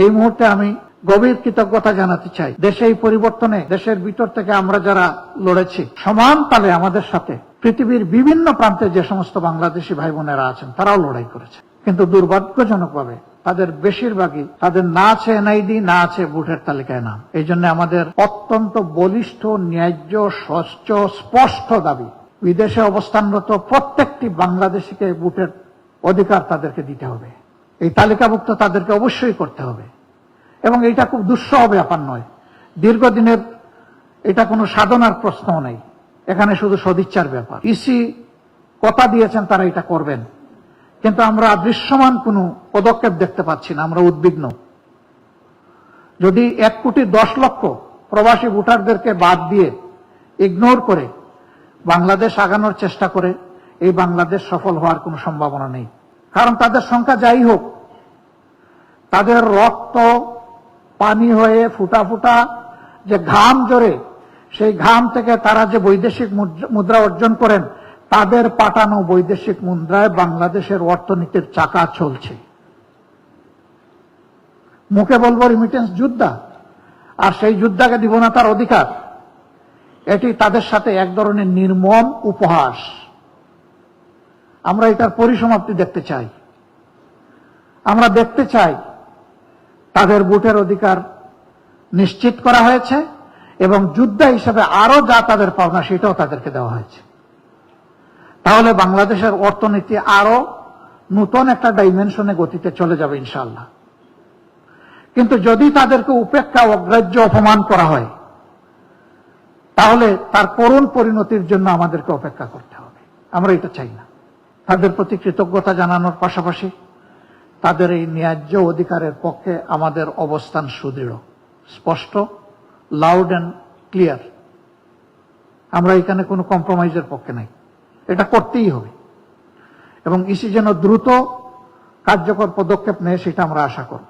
এই মুহূর্তে আমি গভীর কৃতজ্ঞতা জানাতে চাই দেশে এই পরিবর্তনে দেশের ভিতর থেকে আমরা যারা লড়েছি, সমান তালে আমাদের সাথে পৃথিবীর বিভিন্ন প্রান্তে যে সমস্ত বাংলাদেশি ভাই বোনেরা আছেন তারাও লড়াই করেছে। কিন্তু দুর্ভাগ্যজনকভাবে তাদের বেশিরভাগই তাদের না আছে এনআইডি, না আছে ভোটের তালিকায় নাম। এই জন্য আমাদের অত্যন্ত বলিষ্ঠ, ন্যায্য, স্বচ্ছ, স্পষ্ট দাবি, বিদেশে অবস্থানরত প্রত্যেকটি বাংলাদেশিকে ভোটের অধিকার তাদেরকে দিতে হবে। এই তালিকাভুক্ত তাদেরকে অবশ্যই করতে হবে এবং এটা খুব দুঃসহ ব্যাপার নয়। দীর্ঘদিনের এটা কোনো সাধনার প্রশ্ন নেই, এখানে শুধু সদিচ্ছার ব্যাপার। ইসি কথা দিয়েছেন তারা এটা করবেন, কিন্তু আমরা দৃশ্যমান কোনো পদক্ষেপ দেখতে পাচ্ছি না। আমরা উদ্বিগ্ন। যদি 1,10,00,000 প্রবাসী ভোটারদেরকে বাদ দিয়ে ইগনোর করে বাংলাদেশ আগানোর চেষ্টা করে, এই বাংলাদেশ সফল হওয়ার কোনো সম্ভাবনা নেই। কারণ তাদের সংখ্যা যাই হোক, তাদের রক্ত পানি হয়ে ফুটা ফুটা যে ঘাম জড়ে, সেই ঘাম থেকে তারা যে বৈদেশিক মুদ্রা অর্জন করেন, তাদের পাঠানো বৈদেশিক মুদ্রায় বাংলাদেশের অর্থনীতির চাকা চলছে। মুখে বলবো রিমিটেন্স যোদ্ধা, আর সেই যোদ্ধাকে দিব না তার অধিকার, এটি তাদের সাথে এক ধরনের নির্মম উপহাস। আমরা এটার পরিসমাপ্তি দেখতে চাই। আমরা দেখতে চাই তাদের ভোটের অধিকার নিশ্চিত করা হয়েছে এবং যোদ্ধা হিসেবে আরো যা তাদের পাওনা সেটাও তাদেরকে দেওয়া হয়েছে। তাহলে বাংলাদেশের অর্থনীতি আরো নতুন একটা ডাইমেনশনে গতিতে চলে যাবে ইনশাআল্লাহ। কিন্তু যদি তাদেরকে উপেক্ষা, অগ্রাহ্য, অপমান করা হয়, তাহলে তার করুণ পরিণতির জন্য আমাদেরকে অপেক্ষা করতে হবে। আমরা এটা চাই না। তাদের প্রতি কৃতজ্ঞতা জানানোর পাশাপাশি তাদের এই ন্যায্য অধিকারের পক্ষে আমাদের অবস্থান সুদৃঢ়, স্পষ্ট, লাউড অ্যান্ড ক্লিয়ার। আমরা এখানে কোনো কম্প্রোমাইজের পক্ষে নাই। এটা করতেই হবে এবং ইসি যেন দ্রুত কার্যকর পদক্ষেপ নেয় সেটা আমরা আশা করব।